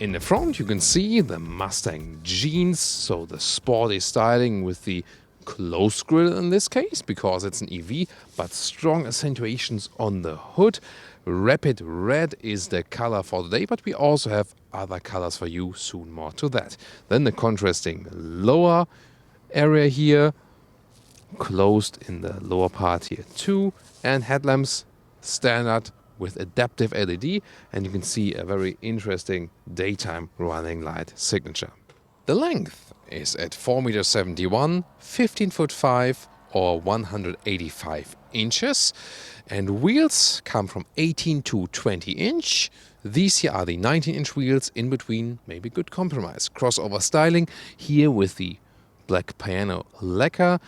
In the front you can see the Mustang jeans, so the sporty styling with the closed grille in this case, because it's an EV, but strong accentuations on the hood. Rapid red is the color for today, but we also have other colors for you, soon more to that. Then the contrasting lower area here, closed in the lower part here too, and headlamps standard with adaptive LED, and you can see a very interesting daytime running light signature. The length is at 4.71 m, 15'5" or 185 inches, and wheels come from 18 to 20 inch. These here are the 19-inch wheels, in between maybe good compromise. Crossover styling here with the black piano lacquer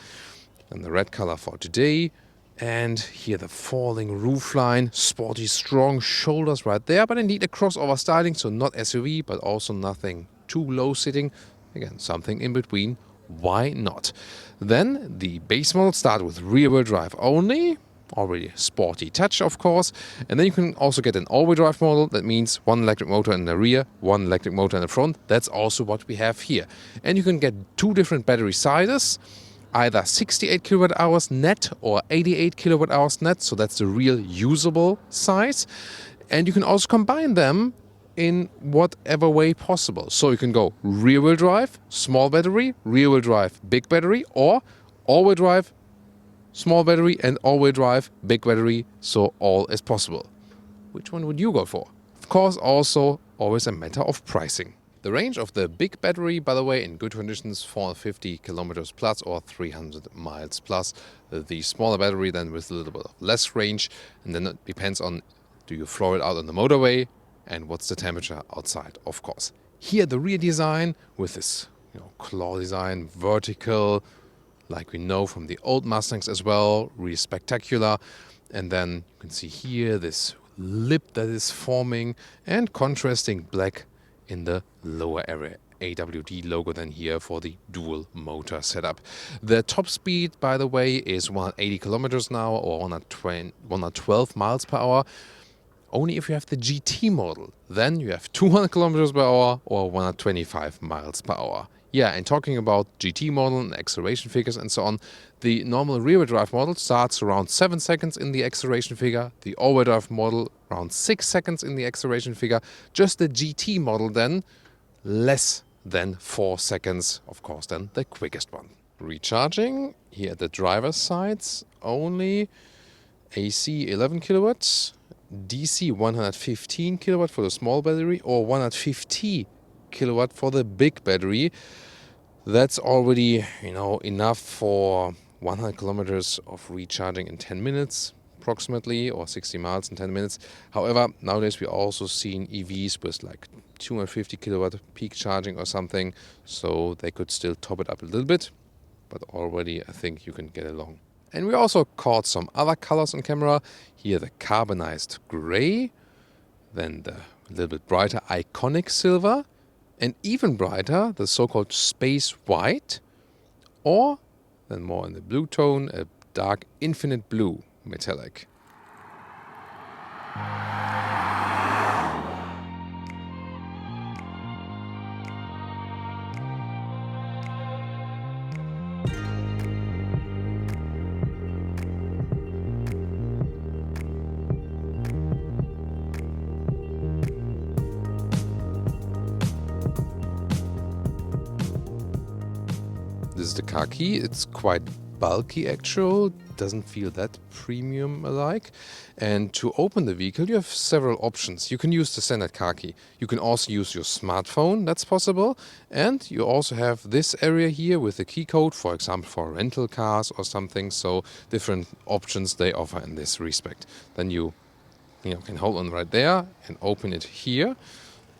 and the red color for today. And here the falling roofline, sporty strong shoulders right there, but indeed a crossover styling, so not SUV but also nothing too low sitting. Again, something in between, why not? Then the base model start with rear wheel drive only, already sporty touch of course, and then you can also get an all-wheel drive model. That means one electric motor in the rear, one electric motor in the front. That's also what we have here. And you can get two different battery sizes, either 68 kilowatt hours net or 88 kilowatt hours net, so that's the real usable size. And you can also combine them in whatever way possible. So you can go rear wheel drive, small battery, rear wheel drive, big battery, or all wheel drive, small battery, and all wheel drive, big battery, so all is possible. Which one would you go for? Of course, also always a matter of pricing. The range of the big battery, by the way, in good conditions, 450 kilometers plus or 300 miles plus. The smaller battery then with a little bit of less range, and then it depends on, do you floor it out on the motorway and what's the temperature outside, of course. Here the rear design with this claw design, vertical, like we know from the old Mustangs as well, really spectacular. And then you can see here this lip that is forming and contrasting black in the lower area. AWD logo then here for the dual motor setup. The top speed, by the way, is 180 kilometers an hour or 112 miles per hour. Only if you have the GT model, then you have 200 kilometers per hour or 125 miles per hour. Yeah, and talking about GT model and acceleration figures and so on, the normal rear-wheel drive model starts around 7 seconds in the acceleration figure, the all-wheel drive model around 6 seconds in the acceleration figure, just the GT model then less than 4 seconds, of course then the quickest one. Recharging, here at the driver's sides only, AC 11 kilowatts, DC 115 kilowatt for the small battery or 150 kilowatt for the big battery. That's already enough for 100 kilometers of recharging in 10 minutes approximately, or 60 miles in 10 minutes. However, nowadays we also seen EVs with like 250 kilowatt peak charging or something, so they could still top it up a little bit, but already I think you can get along. And we also caught some other colors on camera. Here the carbonized gray, then the little bit brighter iconic silver, and even brighter the so-called space white, or then more in the blue tone, a dark infinite blue metallic. This is the car key. It's quite bulky actual, doesn't feel that premium alike. And to open the vehicle you have several options. You can use the standard car key. You can also use your smartphone, that's possible. And you also have this area here with the key code, for example for rental cars or something. So different options they offer in this respect. Then you can hold on right there and open it here.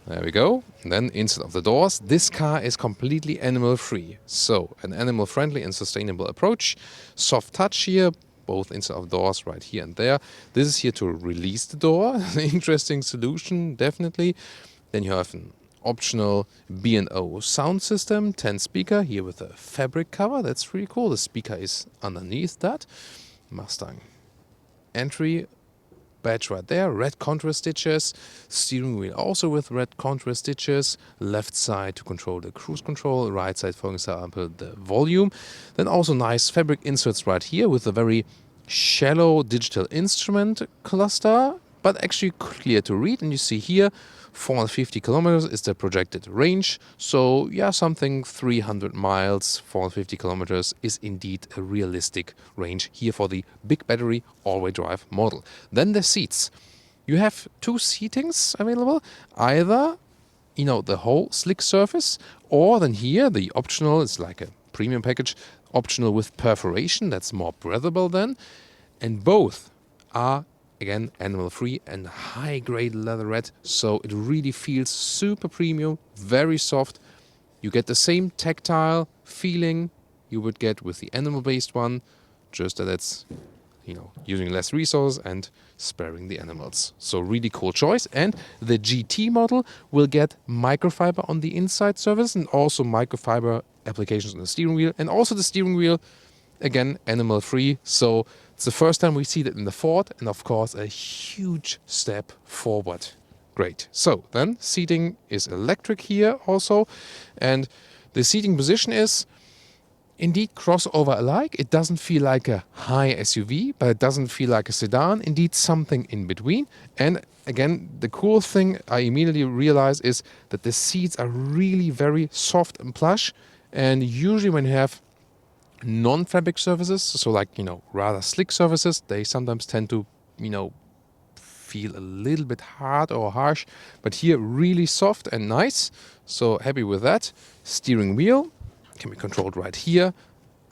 There we go. And then inside of the doors, this car is completely animal free. So an animal friendly and sustainable approach. Soft touch here, both inside of doors right here and there. This is here to release the door. An interesting solution, definitely. Then you have an optional B&O sound system, 10 speaker here with a fabric cover. That's really cool. The speaker is underneath that. Mustang entry badge right there, red contrast stitches, steering wheel also with red contrast stitches, left side to control the cruise control, right side for example the volume. Then also nice fabric inserts right here with a very shallow digital instrument cluster, but actually clear to read. And you see here 450 kilometers is the projected range. So yeah, something 300 miles, 450 kilometers is indeed a realistic range here for the big battery all-wheel drive model. Then the seats. You have two seatings available, either the whole slick surface, or then here the optional is like a premium package, optional with perforation, that's more breathable then. And both are again animal free and high grade leatherette, so it really feels super premium, very soft. You get the same tactile feeling you would get with the animal based one, just that it's using less resources and sparing the animals. So really cool choice. And the GT model will get microfiber on the inside surface and also microfiber applications on the steering wheel, and also the steering wheel again animal free. So it's the first time we see that in the Ford, and of course a huge step forward. Great. So then seating is electric here also, and the seating position is indeed crossover alike. It doesn't feel like a high SUV, but it doesn't feel like a sedan. Indeed something in between. And again, the cool thing I immediately realized is that the seats are really very soft and plush. And usually when you have non-fabric surfaces, so like, rather slick surfaces, they sometimes tend to, feel a little bit hard or harsh. But here really soft and nice. So happy with that. Steering wheel can be controlled right here,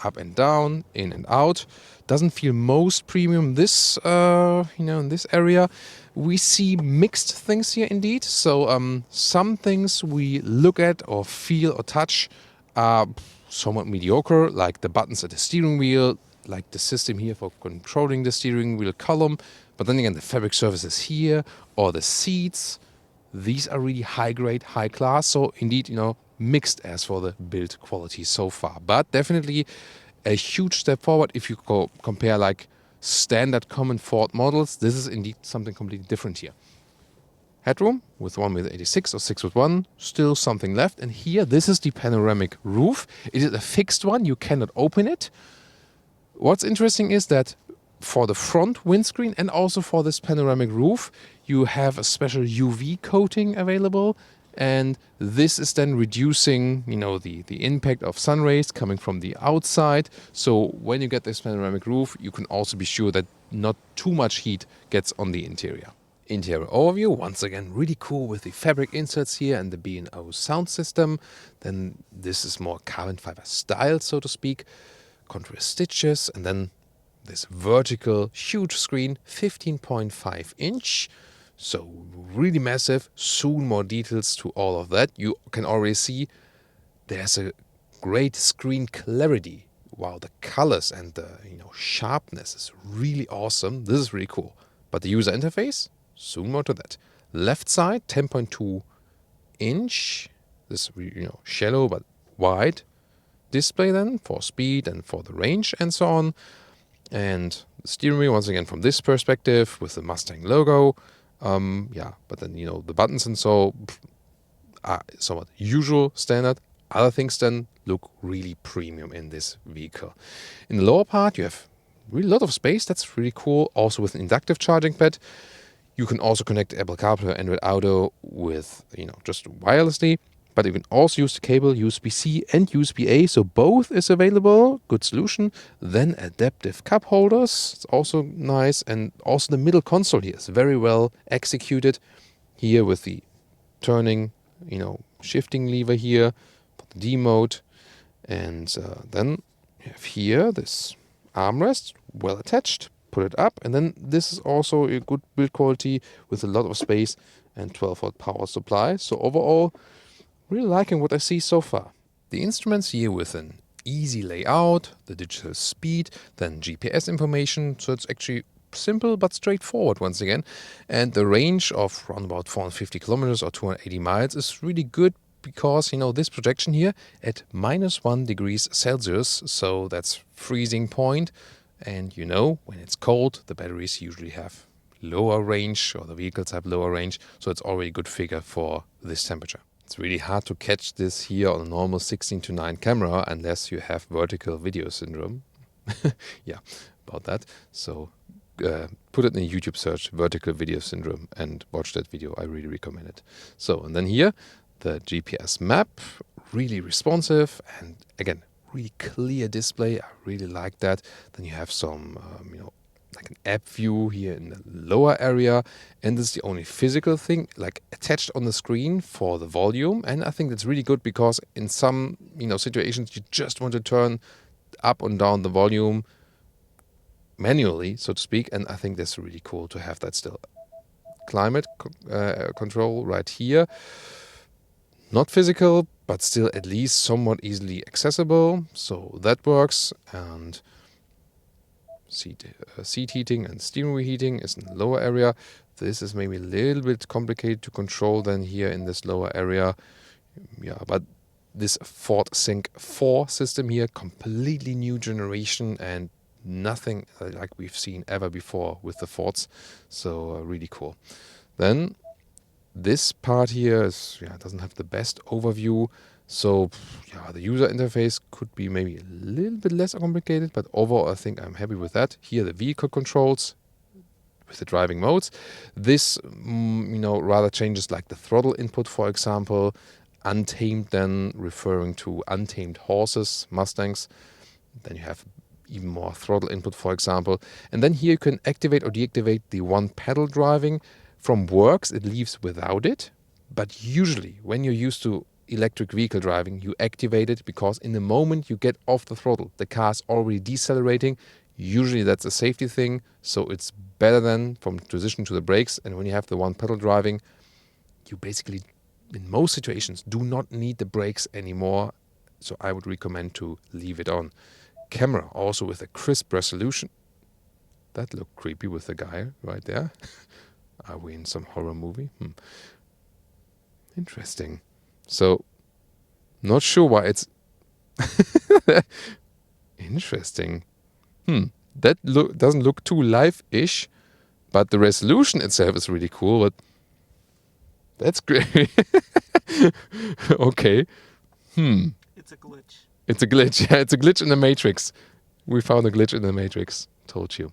up and down, in and out. Doesn't feel most premium this, in this area. We see mixed things here indeed. So some things we look at or feel or touch are somewhat mediocre, like the buttons at the steering wheel, like the system here for controlling the steering wheel column. But then again, the fabric surfaces here or the seats, these are really high grade, high class. So indeed, mixed as for the build quality so far. But definitely a huge step forward if you compare like standard common Ford models. This is indeed something completely different here. Headroom with 1.86 or 6'1", still something left. And here, this is the panoramic roof. It is a fixed one, you cannot open it. What's interesting is that for the front windscreen and also for this panoramic roof, you have a special UV coating available. And this is then reducing, the impact of sun rays coming from the outside. So when you get this panoramic roof, you can also be sure that not too much heat gets on the interior. Interior overview, once again, really cool with the fabric inserts here and the B&O sound system. Then this is more carbon fiber style, so to speak. Contrast stitches, and then this vertical huge screen, 15.5 inch. So really massive. Soon more details to all of that. You can already see there's a great screen clarity. Wow, the colors and the sharpness is really awesome. This is really cool. But the user interface, soon more to that. Left side, 10.2 inch. This shallow but wide display then for speed and for the range and so on. And the steering wheel, once again, from this perspective with the Mustang logo. But then, the buttons and so are somewhat usual, standard. Other things then look really premium in this vehicle. In the lower part, you have really a lot of space. That's really cool. Also with an inductive charging pad. You can also connect Apple CarPlay or Android Auto with, just wirelessly. But you can also use the cable USB-C and USB-A, so both is available. Good solution. Then adaptive cup holders, it's also nice. And also the middle console here is very well executed. Here with the turning, shifting lever here for the D mode. And then you have here this armrest, well attached. Put it up. And then this is also a good build quality with a lot of space and 12-volt power supply. So overall, really liking what I see so far. The instruments here with an easy layout, the digital speed, then GPS information. So it's actually simple but straightforward once again. And the range of around about 450 kilometers or 280 miles is really good because, this projection here at -1 degrees Celsius. So that's freezing point. And when it's cold, the batteries usually have lower range, or the vehicles have lower range, so it's already a good figure for this temperature. It's really hard to catch this here on a normal 16:9 camera unless you have vertical video syndrome. Yeah, about that. So put it in a YouTube search, vertical video syndrome, and watch that video. I really recommend it. So, and then here, the GPS map, really responsive, and again, really clear display. I really like that. Then you have some, like an app view here in the lower area, and this is the only physical thing like attached on the screen for the volume. And I think that's really good because in some situations you just want to turn up and down the volume manually, so to speak, and I think that's really cool to have that still. Climate control right here, not physical, but still at least somewhat easily accessible, so that works. And seat heating and steering wheel heating is in the lower area. This is maybe a little bit complicated to control than here in this lower area. Yeah, but this Ford Sync 4 system here, completely new generation and nothing like we've seen ever before with the Fords. So really cool. Then this part here is, doesn't have the best overview. So the user interface could be maybe a little bit less complicated, but overall I think I'm happy with that. Here the vehicle controls with the driving modes. This, rather changes like the throttle input, for example. Untamed then referring to untamed horses, Mustangs. Then you have even more throttle input, for example. And then here you can activate or deactivate the one pedal driving. From works, it leaves without it. But usually when you're used to electric vehicle driving, you activate it because in the moment you get off the throttle, the car's already decelerating. Usually that's a safety thing. So it's better than from transition to the brakes. And when you have the one pedal driving, you basically, in most situations, do not need the brakes anymore. So I would recommend to leave it on. Camera also with a crisp resolution. That looked creepy with the guy right there. Are we in some horror movie? Interesting. So, not sure why it's interesting. That doesn't look too live-ish, but the resolution itself is really cool. But that's great. Okay. It's a glitch. It's a glitch. Yeah, it's a glitch in the Matrix. We found a glitch in the Matrix. Told you.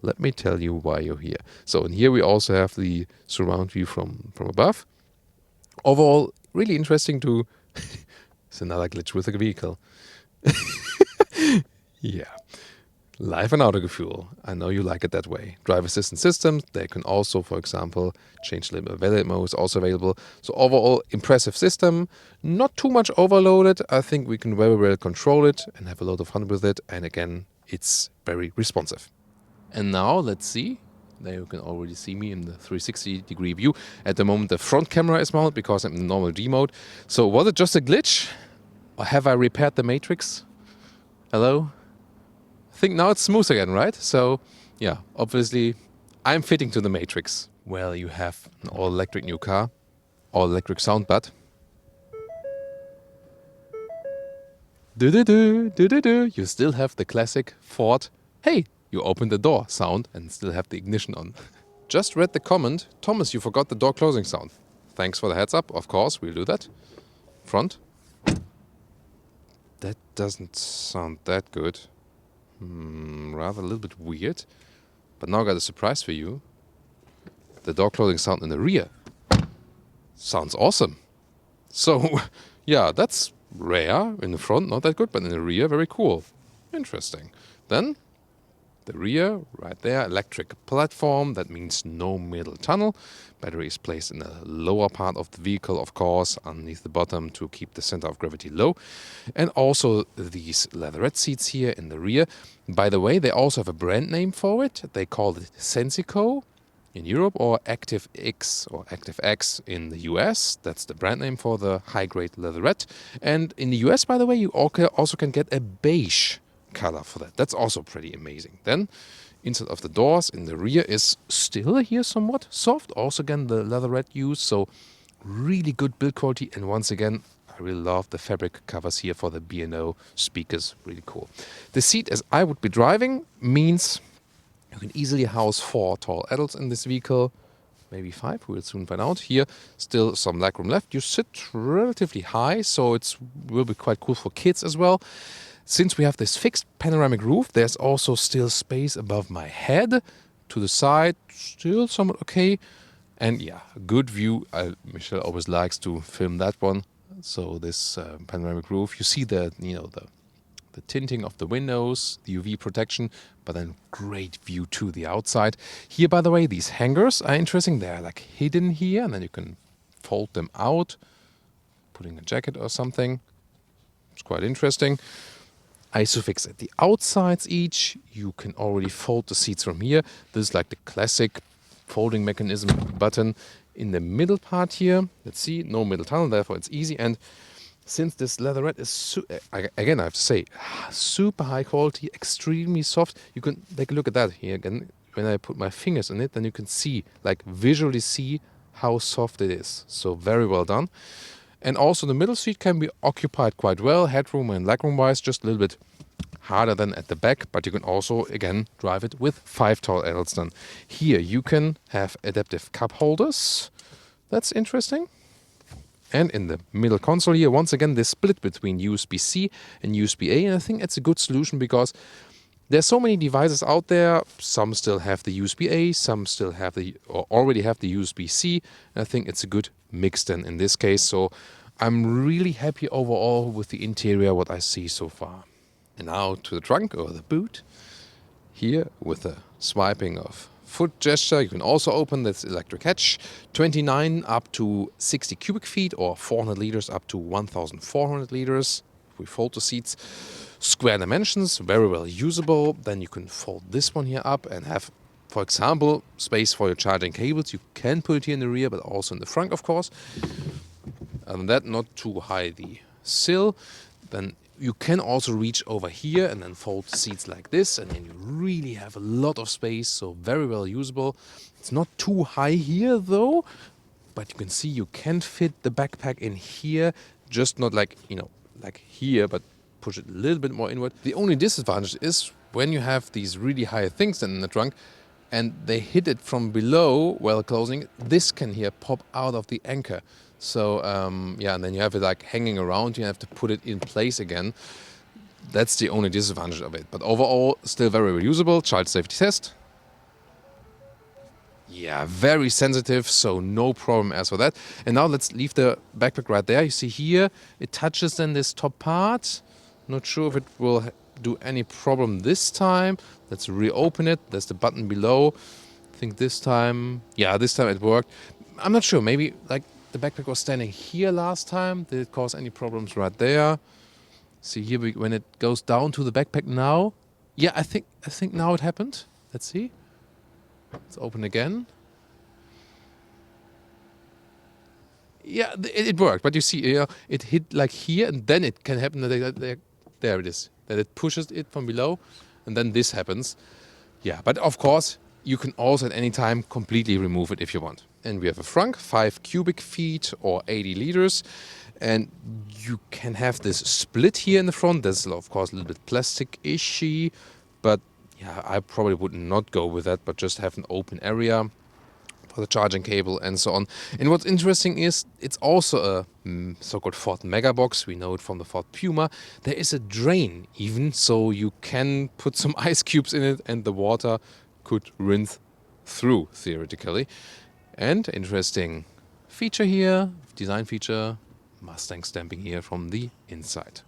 Let me tell you why you're here. So, and here we also have the surround view from above. Overall, really interesting to... It's another glitch with a vehicle. Yeah. Live and Autogefühl. I know you like it that way. Driver assistance systems, they can also, for example, change the valid mode is also available. So overall, impressive system. Not too much overloaded. I think we can very well control it and have a lot of fun with it. And again, it's very responsive. And now, let's see. There you can already see me in the 360-degree view. At the moment, the front camera is mounted because I'm in the normal G mode. So was it just a glitch? Or have I repaired the Matrix? Hello? I think now it's smooth again, right? So, yeah, obviously, I'm fitting to the Matrix. Well, you have an all-electric new car, all-electric sound, but... Do-do-do, you still have the classic Ford, hey, you open the door sound and still have the ignition on. Just read the comment, Thomas, you forgot the door closing sound. Thanks for the heads up, of course, we'll do that. Front. That doesn't sound that good. Rather a little bit weird. But now I got a surprise for you. The door closing sound in the rear. Sounds awesome. So, yeah, that's rare. In the front, not that good, but in the rear, very cool. Interesting. Then, the rear, right there, electric platform. That means no middle tunnel. Battery is placed in the lower part of the vehicle, of course, underneath the bottom to keep the center of gravity low. And also these leatherette seats here in the rear. By the way, they also have a brand name for it. They call it Sensico in Europe or Active X or Active X in the US. That's the brand name for the high-grade leatherette. And in the US, by the way, you also can get a beige color for that. That's also pretty amazing. Then inside of the doors in the rear is still here somewhat soft. Also again the leatherette use, so really good build quality. And once again, I really love the fabric covers here for the B&O speakers. Really cool. The seat as I would be driving means You can easily house 4 tall adults in this vehicle, maybe 5, we'll soon find out. Here, still some legroom left. You sit relatively high, so it will be quite cool for kids as well. Since we have this fixed panoramic roof, there's also still space above my head. To the side, still somewhat okay. And yeah, a good view. Michelle always likes to film that one. So this panoramic roof, you see the tinting of the windows, the UV protection, but then great view to the outside. Here, by the way, these hangers are interesting. They're like hidden here, and then you can fold them out, putting a jacket or something. It's quite interesting. Isofix at the outsides each. You can already fold the seats from here. This is like the classic folding mechanism button in the middle part here. Let's see, no middle tunnel, therefore it's easy. And since this leatherette is, again, I have to say, super high quality, extremely soft. You can take a look at that here again. When I put my fingers on it, then you can see, like visually see how soft it is. So very well done. And also the middle seat can be occupied quite well, headroom and legroom wise, just a little bit harder than at the back, but you can also, again, drive it with 5 tall adults then. Here you can have adaptive cup holders. That's interesting. And in the middle console here, once again, this split between USB-C and USB-A. And I think it's a good solution because there's so many devices out there. Some still have the USB-A, some still have or already have the USB-C. And I think it's a good mix then in this case. So I'm really happy overall with the interior, what I see so far. And now to the trunk or the boot. Here with a swiping of foot gesture, you can also open this electric hatch. 29 up to 60 cubic feet or 400 liters up to 1,400 liters. If we fold the seats, square dimensions, very well usable. Then you can fold this one here up and have, for example, space for your charging cables. You can put it here in the rear, but also in the front, of course. Other than that, not too high the sill. Then you can also reach over here and then fold seats like this, and then you really have a lot of space, so very well usable. It's not too high here though, but you can see you can fit the backpack in here, just not like, like here, but push it a little bit more inward. The only disadvantage is when you have these really high things in the trunk and they hit it from below while closing, this can here pop out of the anchor. So yeah, and then you have it like hanging around, you have to put it in place again. That's the only disadvantage of it. But overall, still very reusable. Child safety test. Yeah, very sensitive, so no problem as for that. And now let's leave the backpack right there. You see here, it touches then this top part. Not sure if it will do any problem this time. Let's reopen it. There's the button below. I think this time, yeah, this time it worked. I'm not sure, maybe like the backpack was standing here last time. Did it cause any problems right there? See here, when it goes down to the backpack now. Yeah, I think now it happened. Let's see. Let's open again. Yeah, it worked. But you see, it hit like here, and then it can happen that there it is. That it pushes it from below, and then this happens. Yeah, but of course, you can also at any time completely remove it if you want. And we have a frunk, 5 cubic feet or 80 liters. And you can have this split here in the front. That's, of course, a little bit plastic-ishy. But yeah, I probably would not go with that, but just have an open area for the charging cable and so on. And what's interesting is it's also a so-called Ford Mega Box. We know it from the Ford Puma. There is a drain even, so you can put some ice cubes in it and the water could rinse through, theoretically. And interesting feature here, design feature, Mustang stamping here from the inside.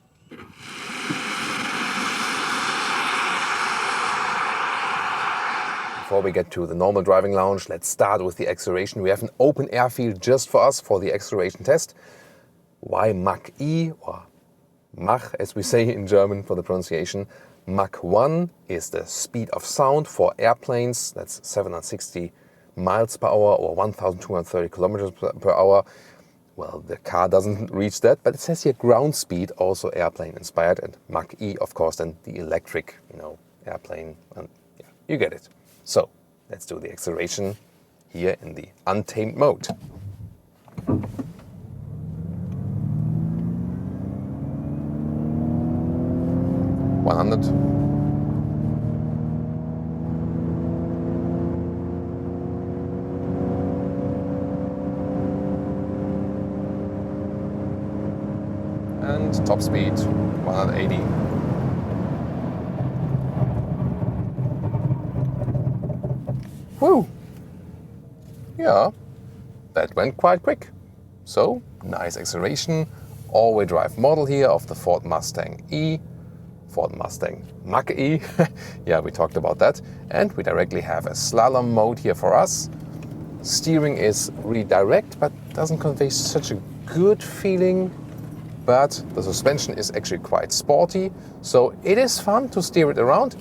Before we get to the normal driving lounge, let's start with the acceleration. We have an open air field just for us for the acceleration test. Why Mach-E, or Mach as we say in German for the pronunciation. Mach 1 is the speed of sound for airplanes. That's 760 miles per hour or 1,230 kilometers per hour. Well, the car doesn't reach that, but it says here ground speed, also airplane inspired, and Mach-E, of course, then the electric, airplane, and yeah, you get it. So let's do the acceleration here in the untamed mode. and top speed 180. Whew! Yeah, that went quite quick. So, nice acceleration, all-wheel drive model here of the Ford Mustang E, Ford Mustang Mach-E. Yeah, we talked about that. And we directly have a slalom mode here for us. Steering is really direct, but doesn't convey such a good feeling. But the suspension is actually quite sporty, so it is fun to steer it around.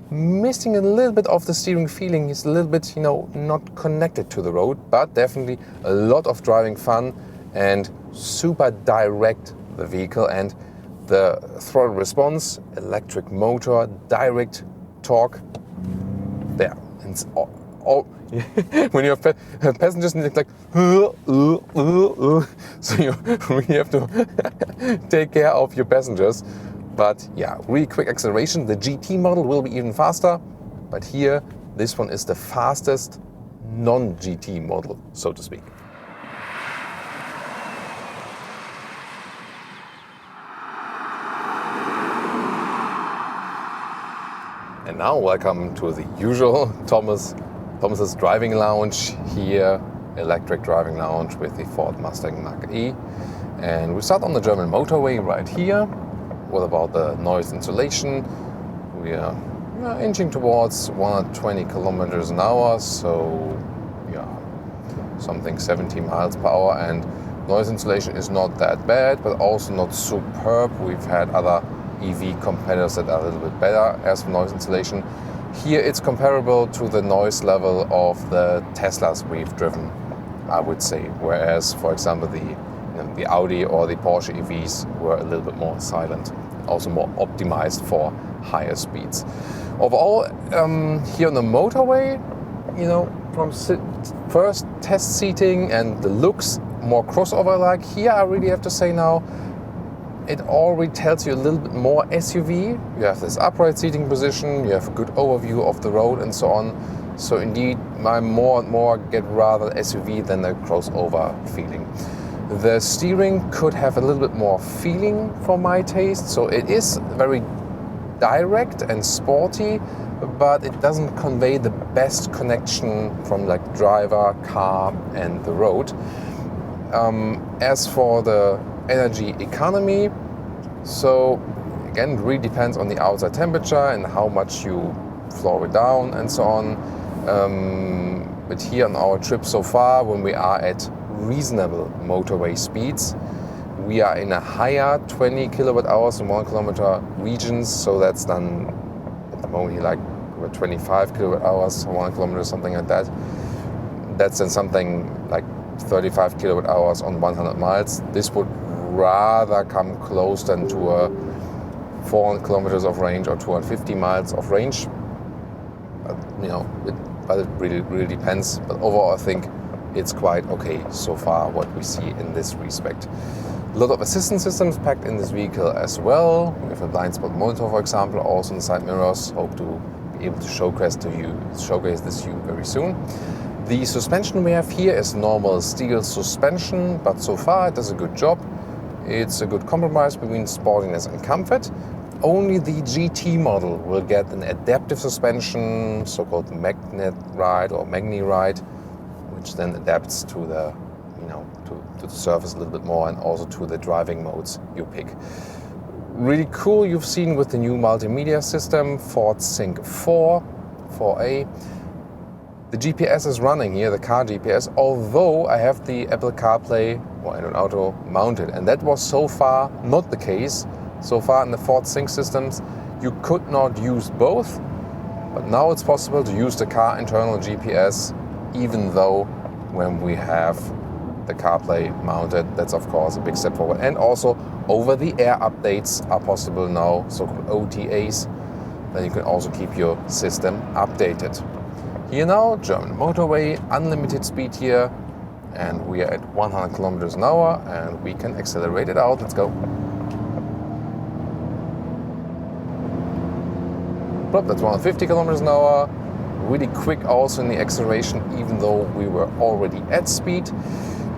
Missing a little bit of the steering feeling, is a little bit, not connected to the road, but definitely a lot of driving fun and super direct the vehicle, and the throttle response, electric motor, direct torque, there. And it's all when you have passengers and it's like, so you really have to take care of your passengers. But yeah, really quick acceleration. The GT model will be even faster, but here, this one is the fastest non-GT model, so to speak. And now welcome to the usual Thomas's driving lounge here, electric driving lounge with the Ford Mustang Mach-E. And we start on the German motorway right here. What about the noise insulation? We are inching towards 120 kilometers an hour, so yeah, something 70 miles per hour, and noise insulation is not that bad, but also not superb. We've had other EV competitors that are a little bit better as for noise insulation. Here it's comparable to the noise level of the Teslas we've driven, I would say, whereas, for example, the Audi or the Porsche EVs were a little bit more silent, also more optimized for higher speeds. Overall, here on the motorway, from first test seating and the looks more crossover-like, here I really have to say now, it already tells you a little bit more SUV. You have this upright seating position, you have a good overview of the road and so on. So indeed, I more and more get rather SUV than a crossover feeling. The steering could have a little bit more feeling for my taste, so it is very direct and sporty, but it doesn't convey the best connection from like driver, car and the road. As for the energy economy, so again, it really depends on the outside temperature and how much you floor it down and so on. But here on our trip so far, when we are at reasonable motorway speeds, we are in a higher 20 kilowatt hours in 1 kilometer regions, so that's then at the moment here like 25 kilowatt hours, 1 kilometer, something like that. That's then something like 35 kilowatt hours on 100 miles. This would rather come close than to a 400 kilometers of range or 250 miles of range. But it really depends. But overall, I think it's quite okay so far what we see in this respect. A lot of assistance systems packed in this vehicle as well. We have a blind spot monitor, for example, also in the side mirrors. Hope to be able to showcase this to you very soon. The suspension we have here is normal steel suspension, but so far it does a good job. It's a good compromise between sportiness and comfort. Only the GT model will get an adaptive suspension, so-called magnet ride or magni ride, which then adapts to the to the surface a little bit more and also to the driving modes you pick. Really cool, you've seen with the new multimedia system, Ford Sync 4A. The GPS is running here, the car GPS, although I have the Apple CarPlay or Android Auto mounted, and that was so far not the case. So far in the Ford Sync systems, you could not use both, but now it's possible to use the car internal GPS, even though when we have the CarPlay mounted, that's of course a big step forward. And also over-the-air updates are possible now, so-called OTAs. Then you can also keep your system updated. Here now, German motorway, unlimited speed here, and we are at 100 kilometers an hour, and we can accelerate it out. Let's go. Plop, that's 150 kilometers an hour. Really quick also in the acceleration, even though we were already at speed.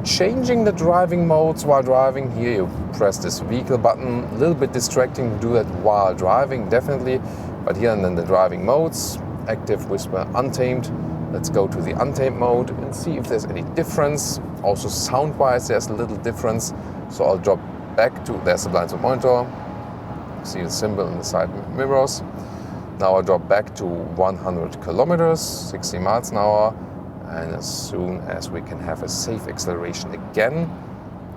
changing the driving modes while driving. Here you press this vehicle button, a little bit distracting to do that while driving, definitely. But here and then the driving modes, active, whisper, untamed. Let's go to the untamed mode and see if there's any difference. Also sound-wise, there's a little difference. So I'll drop back to, there's the blind spot monitor. See the symbol in the side mirrors. Now I'll drop back to 100 kilometers, 60 miles an hour. And as soon as we can have a safe acceleration again,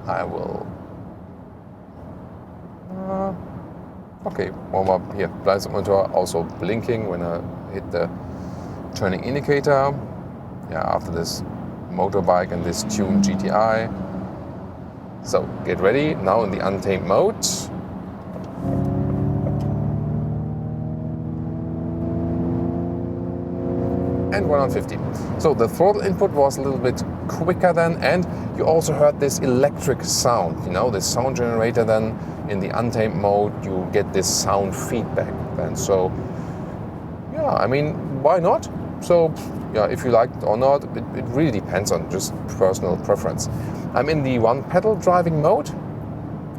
I will... okay, warm up here. Blind spot monitor also blinking when I hit the turning indicator. Yeah, after this motorbike and this tuned GTI. So get ready, now in the untamed mode. And 150. So the throttle input was a little bit quicker then, and you also heard this electric sound, you know, this sound generator. Then in the untamed mode you get this sound feedback then. So yeah, I mean, why not? So yeah, if you like it or not, it really depends on just personal preference. I'm in the one pedal driving mode,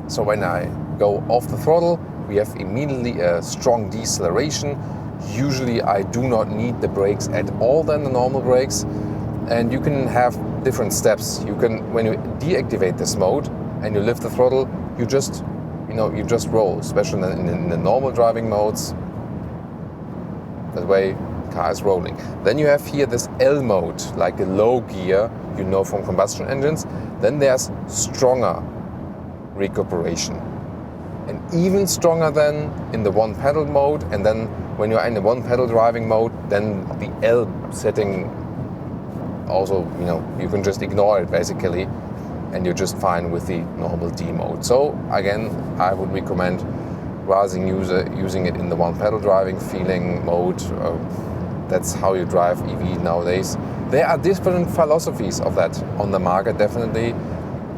so when I go off the throttle we have immediately a strong deceleration. Usually I do not need the brakes at all than the normal brakes, and you can have different steps. You can, when you deactivate this mode and you lift the throttle, you just roll, especially in the normal driving modes. That way car is rolling. Then you have here this L mode, like a low gear, you know, from combustion engines. Then there's stronger recuperation, and even stronger than in the one pedal mode. And then when you're in the one pedal driving mode, then the L setting also, you know, you can just ignore it basically, and you're just fine with the normal D mode. So again, I would recommend rather than using it in the one pedal driving feeling mode. That's how you drive EV nowadays. There are different philosophies of that on the market, definitely.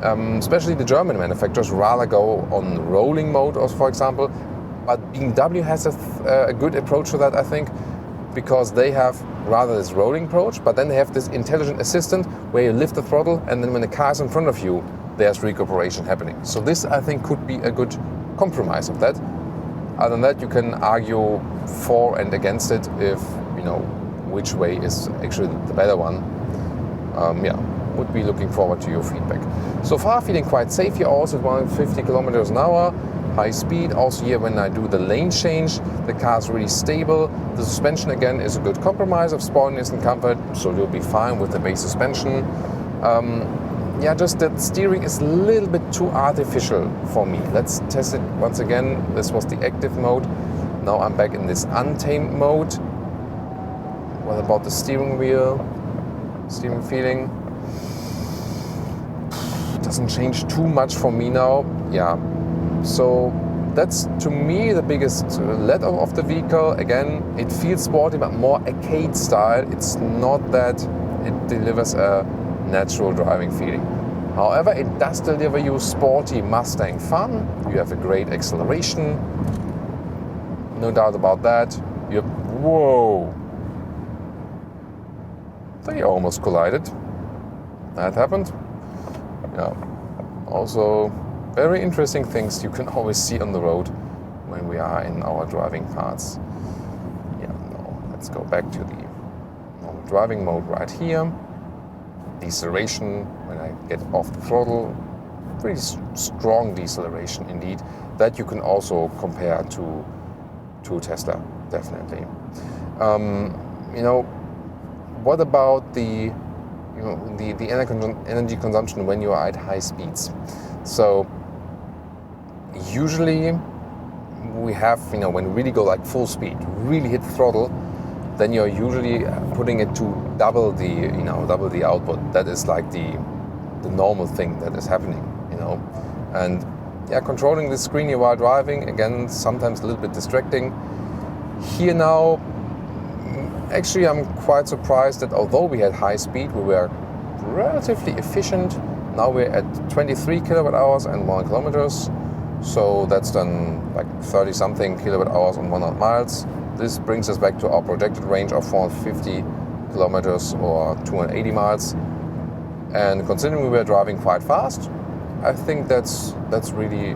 Especially the German manufacturers rather go on rolling mode, for example. But BMW has a good approach to that, I think, because they have rather this rolling approach, but then they have this intelligent assistant where you lift the throttle, and then when the car is in front of you, there's recuperation happening. So this, I think, could be a good compromise of that. Other than that, you can argue for and against it if, you know, which way is actually the better one. Yeah, would be looking forward to your feedback. So far, feeling quite safe here also at 150 kilometers an hour. High speed. Also here when I do the lane change, the car is really stable. The suspension again is a good compromise of sportiness and comfort, so you'll be fine with the base suspension. Yeah, just that steering is a little bit too artificial for me. Let's test it once again. This was the active mode. Now I'm back in this untamed mode. What about the steering wheel? Steering feeling? It doesn't change too much for me now. Yeah. So that's, to me, the biggest let off of the vehicle. Again, it feels sporty, but more arcade style. It's not that it delivers a natural driving feeling. However, it does deliver you sporty Mustang fun. You have a great acceleration. No doubt about that. You have, whoa. They almost collided. That happened. Yeah. Also, very interesting things you can always see on the road when we are in our driving parts. Yeah, no, let's go back to the normal driving mode right here. Deceleration, when I get off the throttle, pretty strong deceleration indeed. That you can also compare to Tesla, definitely. You know, what about the energy consumption when you are at high speeds? So usually we have, you know, when we really go like full speed, really hit the throttle, then you're usually putting it to double the output. That is like the normal thing that is happening, you know. And yeah, controlling the screen while driving, again, sometimes a little bit distracting. Here now, actually I'm quite surprised that although we had high speed, we were relatively efficient. Now we're at 23 kilowatt hours and 1 kilometers. So that's done like 30 something kilowatt hours on 100 miles. This brings us back to our projected range of 450 kilometers or 280 miles. And considering we were driving quite fast, I think that's really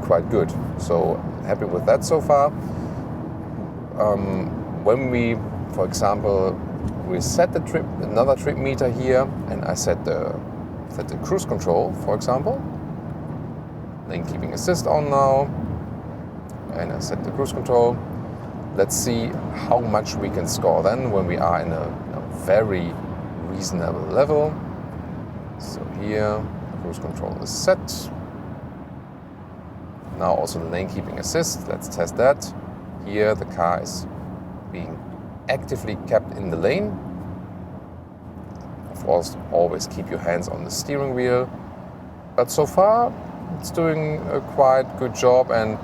quite good. So happy with that so far. When we, for example, we set another trip meter here, and I set the cruise control, for example. Lane keeping assist on now, and I set the cruise control. Let's see how much we can score then when we are in a very reasonable level. So here, cruise control is set. Now also the lane keeping assist, let's test that. Here the car is being actively kept in the lane. Of course, always keep your hands on the steering wheel. But so far, it's doing a quite good job, and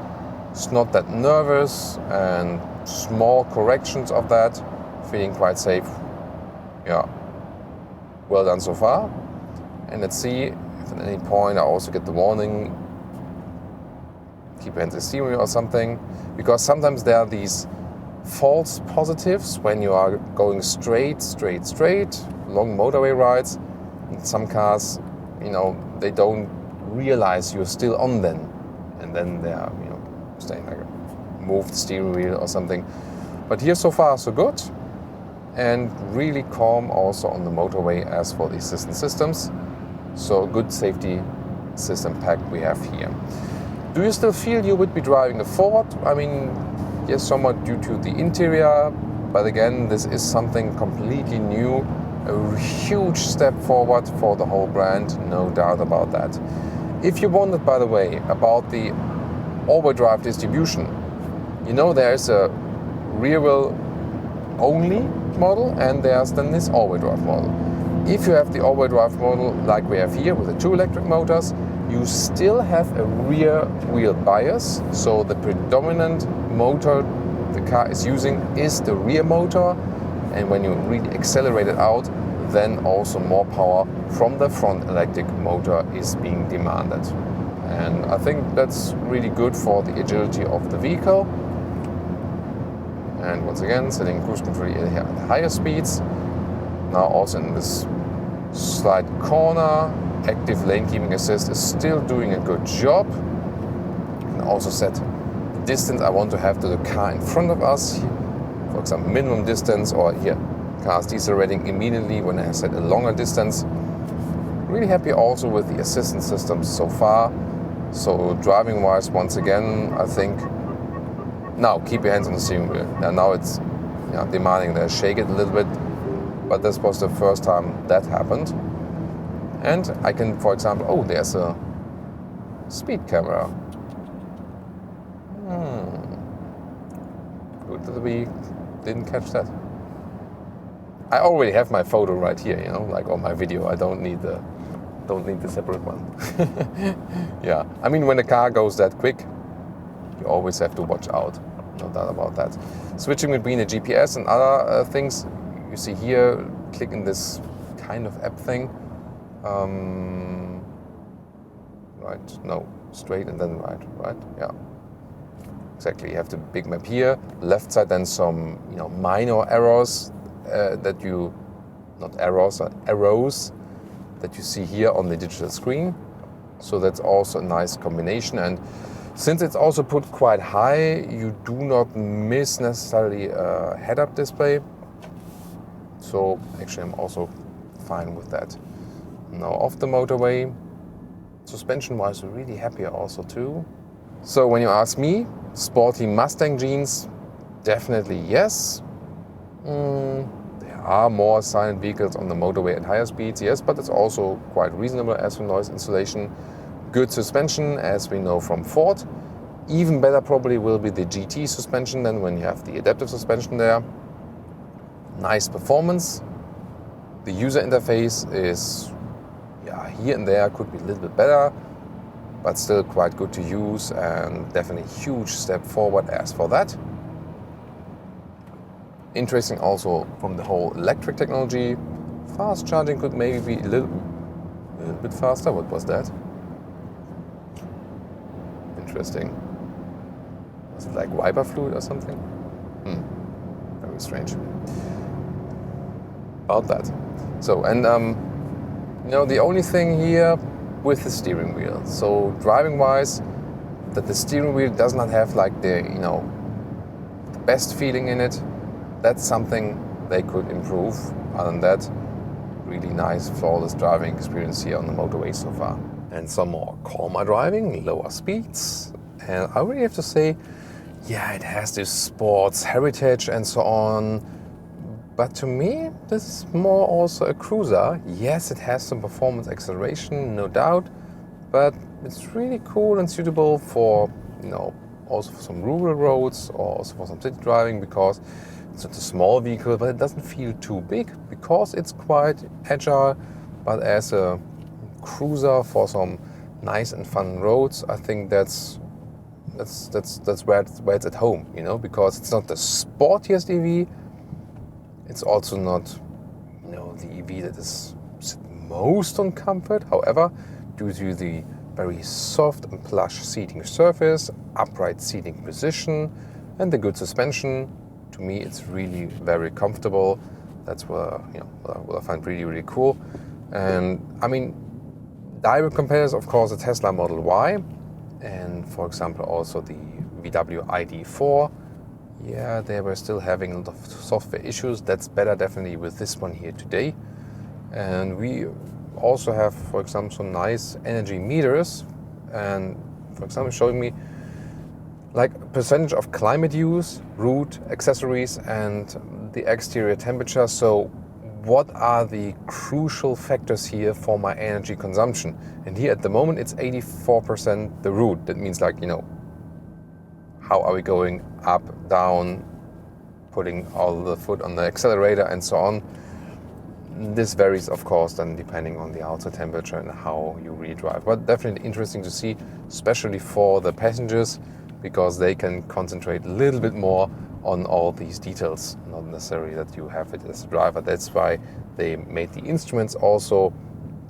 it's not that nervous, and small corrections of that, feeling quite safe. Yeah, well done so far. And let's see if at any point I also get the warning, keep your hands on the steering wheel or something, because sometimes there are these false positives when you are going straight, long motorway rides. In some cars, they don't realize you're still on them, and then they are, staying like a moved steering wheel or something. But here so far so good, and really calm also on the motorway as for the assistance systems. So good safety system pack we have here. Do you still feel you would be driving a Ford? I mean, yes, somewhat due to the interior, but again, this is something completely new, a huge step forward for the whole brand, no doubt about that. If you wondered, by the way, about the all-wheel drive distribution, there is a rear wheel only model, and there's then this all-wheel drive model. If you have the all-wheel drive model like we have here with the 2 electric motors, you still have a rear wheel bias, so the predominant motor the car is using is the rear motor, and when you really accelerate it out, then also more power from the front electric motor is being demanded. And I think that's really good for the agility of the vehicle. And once again, setting cruise control here at higher speeds. Now also in this slight corner, active lane keeping assist is still doing a good job. And also set the distance I want to have to the car in front of us. For example, minimum distance, or here, cars decelerating immediately when I set a longer distance. Really happy also with the assistance systems so far. So driving wise, once again, I think, now keep your hands on the steering wheel. And now it's demanding that I shake it a little bit, but this was the first time that happened. And I can, for example, there's a speed camera. Good that we didn't catch that. I already have my photo right here, like on my video. I don't need the separate one. Yeah, I mean, when the car goes that quick, you always have to watch out. No doubt about that. Switching between the GPS and other things, you see here, click in this kind of app thing. Right, no, straight and then right, yeah. Exactly, you have the big map here, left side then some minor arrows arrows that you see here on the digital screen. So that's also a nice combination, and since it's also put quite high, you do not miss necessarily a head-up display. So actually I'm also fine with that. Now off the motorway, suspension-wise, we're really happy also too. So when you ask me, sporty Mustang genes, definitely yes. There are more silent vehicles on the motorway at higher speeds, yes, but it's also quite reasonable as for noise insulation. Good suspension, as we know from Ford. Even better probably will be the GT suspension than when you have the adaptive suspension there. Nice performance. The user interface is, here and there could be a little bit better, but still quite good to use, and definitely a huge step forward as for that. Interesting also from the whole electric technology. Fast charging could maybe be a little bit faster. What was that? Interesting. Was it like wiper fluid or something? Very strange. about that. So, and the only thing here with the steering wheel. So driving wise, that the steering wheel does not have like the best feeling in it. That's something they could improve. Other than that, really nice, flawless driving experience here on the motorway so far. And some more calmer driving, lower speeds. And I really have to say, yeah, it has this sports heritage and so on. But to me, this is more also a cruiser. Yes, it has some performance acceleration, no doubt. But it's really cool and suitable for, also for some rural roads or also for some city driving, because it's not a small vehicle, but it doesn't feel too big because it's quite agile. But as a cruiser for some nice and fun roads, I think that's where it's at home, because it's not the sportiest EV. It's also not, the EV that is most on comfort. However, due to the very soft and plush seating surface, upright seating position, and the good suspension, to me it's really very comfortable. That's what I find really, really cool. And I mean, direct competitors, of course, the Tesla Model Y, and for example also the VW ID.4. Yeah, they were still having a lot of software issues. That's better definitely with this one here today. And we also have, for example, some nice energy meters, and for example showing me like percentage of climate use, route, accessories, and the exterior temperature. So what are the crucial factors here for my energy consumption? And here at the moment it's 84% the route. That means like, how are we going up, down, putting all the foot on the accelerator and so on. This varies, of course, then depending on the outside temperature and how you really drive. But definitely interesting to see, especially for the passengers, because they can concentrate a little bit more on all these details, not necessarily that you have it as a driver. That's why they made the instruments also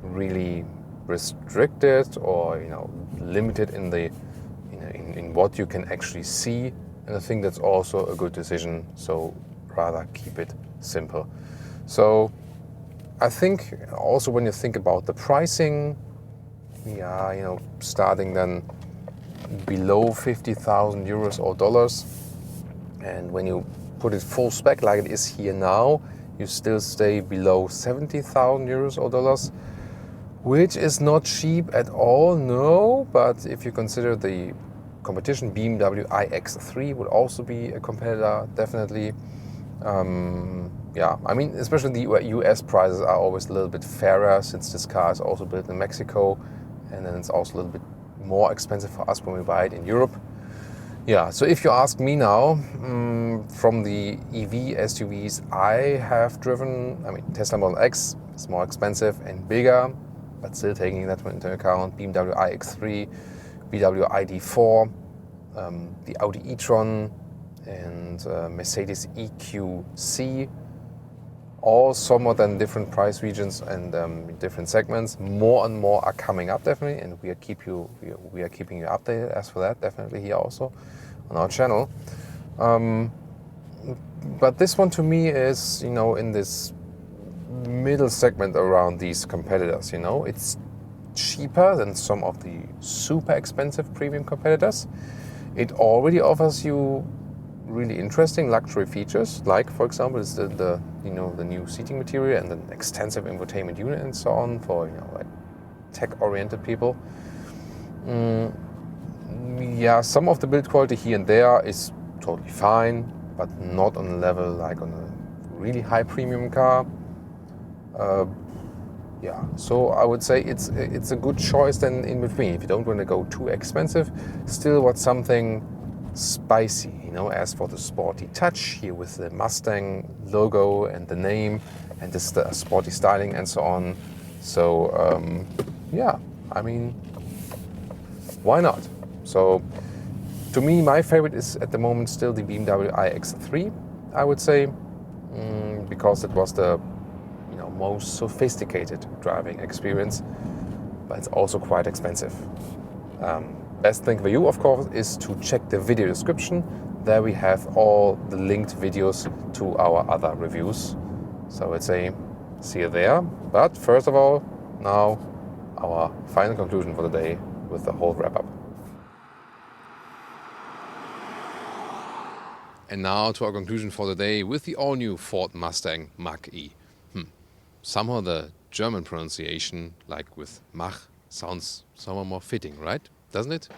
really restricted or limited in the in what you can actually see. And I think that's also a good decision. So rather keep it simple. So I think also when you think about the pricing, starting then below 50,000 euros or dollars, and when you put it full spec like it is here now, you still stay below 70,000 euros or dollars, which is not cheap at all, no. But if you consider the competition, BMW iX3 would also be a competitor, definitely. I mean, especially the US prices are always a little bit fairer, since this car is also built in Mexico, and then it's also a little bit more expensive for us when we buy it in Europe. Yeah, so if you ask me now, from the EV SUVs I have driven, I mean, Tesla Model X is more expensive and bigger, but still taking that into account, BMW iX3, VW ID.4, the Audi e-tron, and Mercedes EQC, all somewhat in different price regions and different segments. More and more are coming up, definitely, and we are keeping you updated as for that, definitely here also on our channel. But this one to me is, in this middle segment around these competitors. It's cheaper than some of the super expensive premium competitors. It already offers you really interesting luxury features, like for example, it's the new seating material and an extensive infotainment unit and so on for like tech-oriented people. Some of the build quality here and there is totally fine, but not on a level like on a really high premium car. So I would say it's a good choice then in between. If you don't want to go too expensive, still want something spicy, as for the sporty touch here with the Mustang logo and the name and the sporty styling and so on. So I mean, why not? So to me, my favorite is at the moment still the BMW iX3, I would say, because it was the most sophisticated driving experience, but it's also quite expensive. Best thing for you, of course, is to check the video description. There we have all the linked videos to our other reviews. So it's see you there. But first of all, now our final conclusion for the day with the whole wrap-up. And now to our conclusion for the day with the all-new Ford Mustang Mach-E. Somehow the German pronunciation, like with Mach, sounds somewhat more fitting, right? Doesn't it?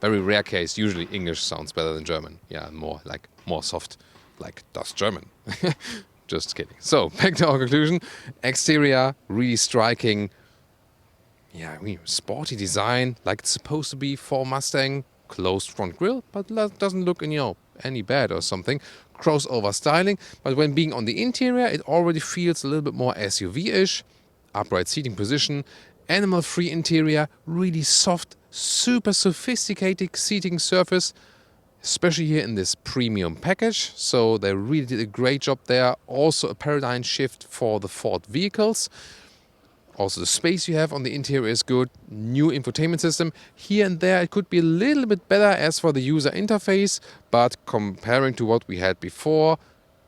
Very rare case. Usually English sounds better than German. Yeah, more soft, like das German. Just kidding. So back to our conclusion. Exterior really striking. Yeah, sporty design, like it's supposed to be for Mustang. Closed front grille, but doesn't look any bad or something. Crossover styling, but when being on the interior, it already feels a little bit more SUV-ish. Upright seating position, animal-free interior, really soft, super sophisticated seating surface, especially here in this premium package. So they really did a great job there. Also a paradigm shift for the Ford vehicles. Also the space you have on the interior is good. New infotainment system. Here and there it could be a little bit better as for the user interface, but comparing to what we had before,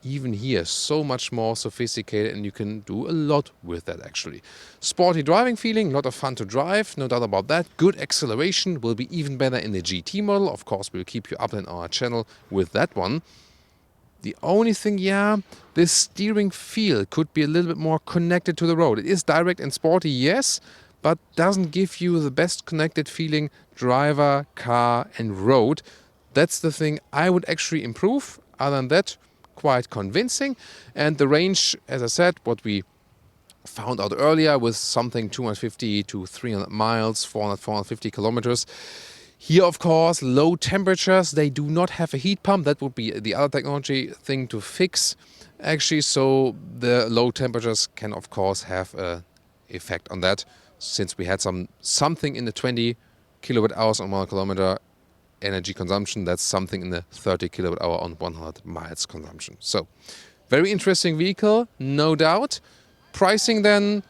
even here so much more sophisticated, and you can do a lot with that actually. Sporty driving feeling, a lot of fun to drive, no doubt about that. Good acceleration, will be even better in the GT model. Of course, we'll keep you up on our channel with that one. The only thing, this steering feel could be a little bit more connected to the road. It is direct and sporty, yes, but doesn't give you the best connected feeling driver, car and road. That's the thing I would actually improve. Other than that, quite convincing. And the range, as I said, what we found out earlier with something 250 to 300 miles, 400, 450 kilometers. Here, of course, low temperatures. They do not have a heat pump. That would be the other technology thing to fix, actually. So the low temperatures can, of course, have an effect on that. Since we had something in the 20 kilowatt hours on 1 kilometer energy consumption, that's something in the 30 kilowatt hour on 100 miles consumption. So very interesting vehicle, no doubt. Pricing then,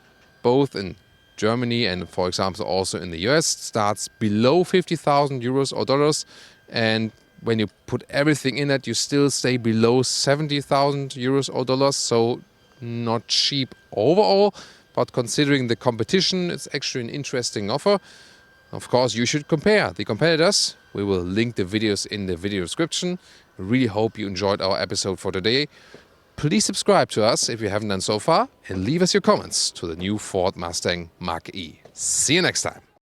both in Germany and, for example, also in the US, starts below 50,000 euros or dollars. And when you put everything in it, you still stay below 70,000 euros or dollars. So not cheap overall, but considering the competition, it's actually an interesting offer. Of course, you should compare the competitors. We will link the videos in the video description. Really hope you enjoyed our episode for today. Please subscribe to us if you haven't done so far and leave us your comments to the new Ford Mustang Mach-E. See you next time.